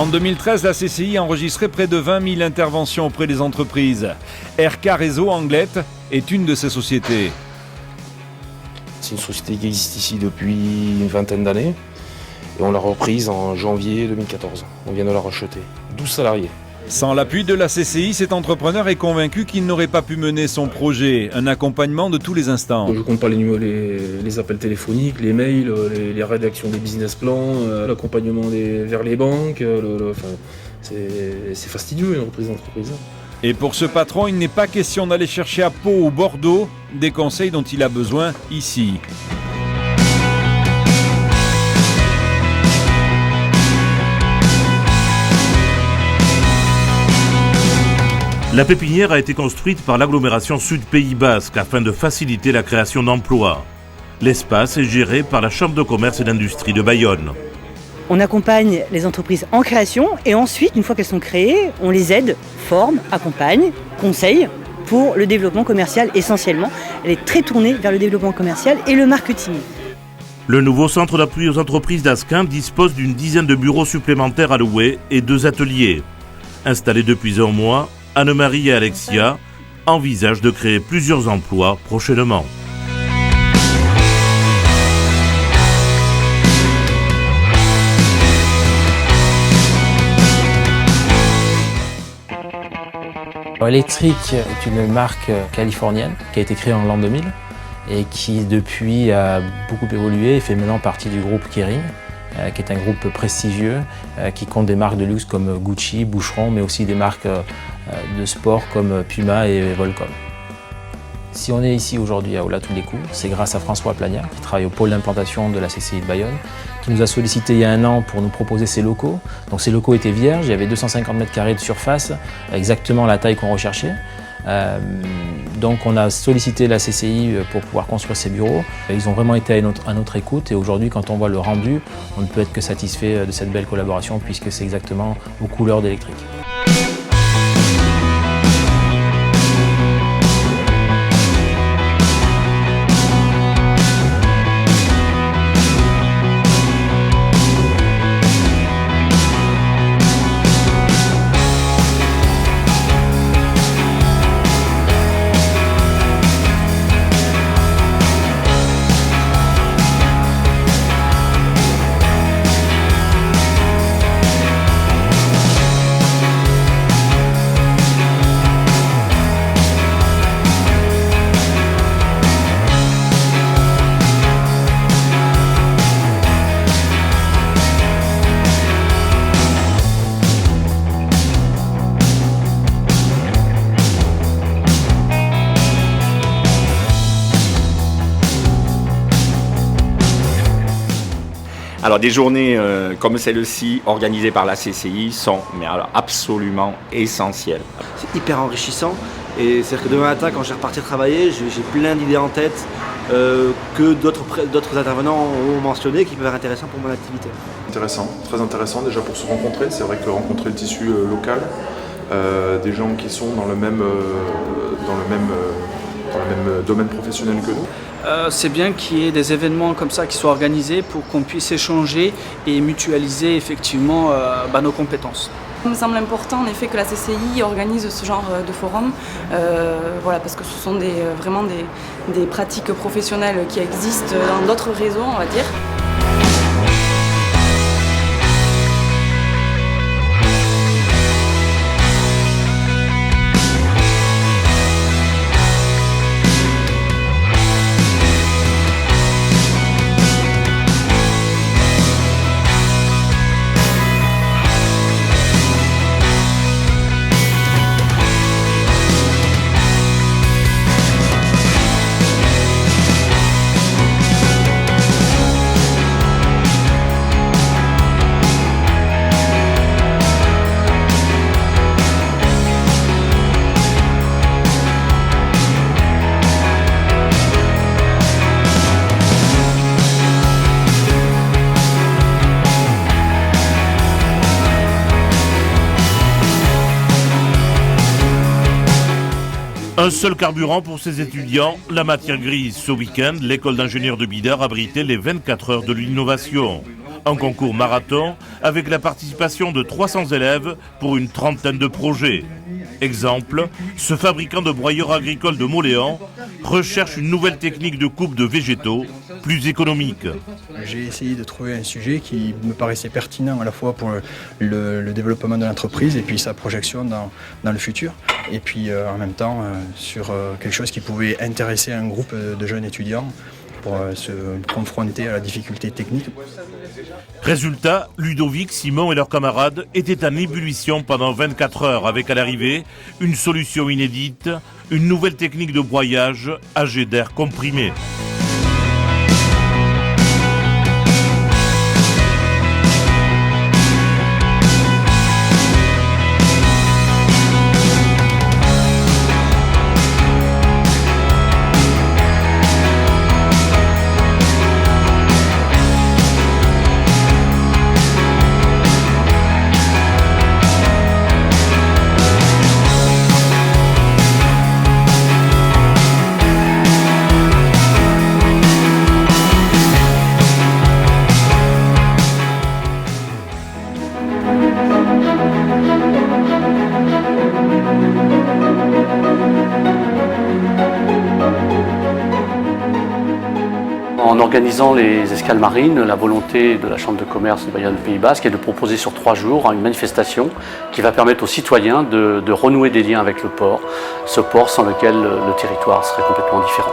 En 2013, la CCI a enregistré près de 20 000 interventions auprès des entreprises. RK Réseau Anglette est une de ces sociétés. C'est une société qui existe ici depuis une vingtaine d'années et on l'a reprise en janvier 2014. On vient de la racheter. 12 salariés. Sans l'appui de la CCI, cet entrepreneur est convaincu qu'il n'aurait pas pu mener son projet, un accompagnement de tous les instants. Je ne compte pas les appels téléphoniques, les mails, les rédactions des business plans, l'accompagnement vers les banques. C'est fastidieux une reprise d'entreprise. Et pour ce patron, il n'est pas question d'aller chercher à Pau ou Bordeaux des conseils dont il a besoin ici. La pépinière a été construite par l'agglomération Sud Pays Basque afin de faciliter la création d'emplois. L'espace est géré par la Chambre de commerce et d'industrie de Bayonne. On accompagne les entreprises en création et ensuite, une fois qu'elles sont créées, on les aide, forme, accompagne, conseille pour le développement commercial essentiellement. Elle est très tournée vers le développement commercial et le marketing. Le nouveau centre d'appui aux entreprises d'Asquin dispose d'une dizaine de bureaux supplémentaires à louer et 2 ateliers. Installés depuis un mois, Anne-Marie et Alexia envisagent de créer plusieurs emplois prochainement. Electric est une marque californienne qui a été créée en l'an 2000 et qui depuis a beaucoup évolué et fait maintenant partie du groupe Kering, qui est un groupe prestigieux qui compte des marques de luxe comme Gucci, Boucheron, mais aussi des marques de sport comme Puma et Volcom. Si on est ici aujourd'hui à Oula-tous-les-Coups, c'est grâce à François Plagnard, qui travaille au pôle d'implantation de la CCI de Bayonne, qui nous a sollicité il y a un an pour nous proposer ses locaux. Donc ces locaux étaient vierges, il y avait 250 m² de surface, exactement la taille qu'on recherchait. Donc on a sollicité la CCI pour pouvoir construire ces bureaux. Ils ont vraiment été à notre écoute et aujourd'hui quand on voit le rendu, on ne peut être que satisfait de cette belle collaboration puisque c'est exactement aux couleurs d'Electric. Alors des journées comme celle-ci organisées par la CCI sont absolument essentielles. C'est hyper enrichissant et c'est-à-dire que demain matin quand je vais repartir travailler, j'ai plein d'idées en tête que d'autres intervenants ont mentionné qui peuvent être intéressants pour mon activité. Intéressant, très intéressant déjà pour se rencontrer. C'est vrai que rencontrer le tissu local, des gens qui sont dans le même domaine professionnel que nous. C'est bien qu'il y ait des événements comme ça qui soient organisés pour qu'on puisse échanger et mutualiser effectivement nos compétences. Il me semble important en effet que la CCI organise ce genre de forum, parce que ce sont vraiment des pratiques professionnelles qui existent dans d'autres réseaux, on va dire. Un seul carburant pour ces étudiants, la matière grise. Ce week-end, l'école d'ingénieurs de Bidart abritait les 24 heures de l'innovation. Un concours marathon avec la participation de 300 élèves pour une trentaine de projets. Exemple, ce fabricant de broyeurs agricoles de Mauléon recherche une nouvelle technique de coupe de végétaux plus économique. J'ai essayé de trouver un sujet qui me paraissait pertinent à la fois pour le développement de l'entreprise et puis sa projection dans le futur. Et puis en même temps sur quelque chose qui pouvait intéresser un groupe de jeunes étudiants pour se confronter à la difficulté technique. Résultat, Ludovic, Simon et leurs camarades étaient en ébullition pendant 24 heures avec à l'arrivée une solution inédite, une nouvelle technique de broyage à jet d'air comprimé. En organisant les escales marines, la volonté de la Chambre de commerce de Bayonne Pays Basque est de proposer sur 3 jours une manifestation qui va permettre aux citoyens de renouer des liens avec le port, ce port sans lequel le territoire serait complètement différent.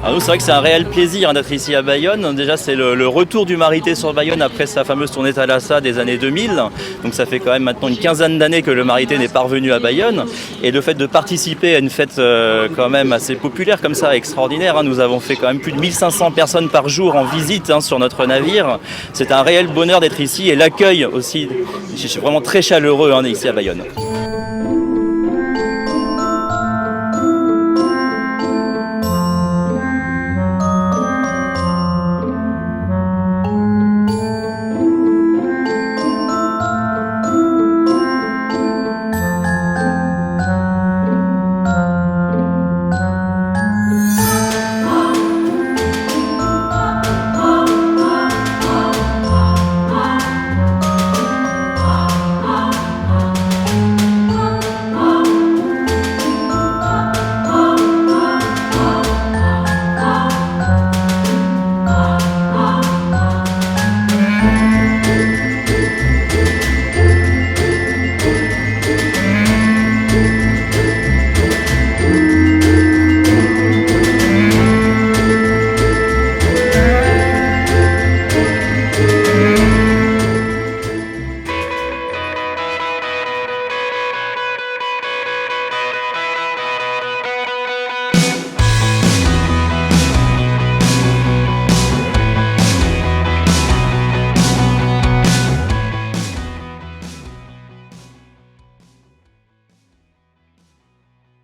Alors nous, c'est vrai que c'est un réel plaisir d'être ici à Bayonne. Déjà, c'est le retour du Marité sur Bayonne après sa fameuse tournée Thalassa des années 2000. Donc ça fait quand même maintenant une quinzaine d'années que le Marité n'est pas revenu à Bayonne. Et le fait de participer à une fête quand même assez populaire comme ça, extraordinaire. Nous avons fait quand même plus de 1500 personnes par jour en visite sur notre navire. C'est un réel bonheur d'être ici et l'accueil aussi. Je suis vraiment très chaleureux ici à Bayonne.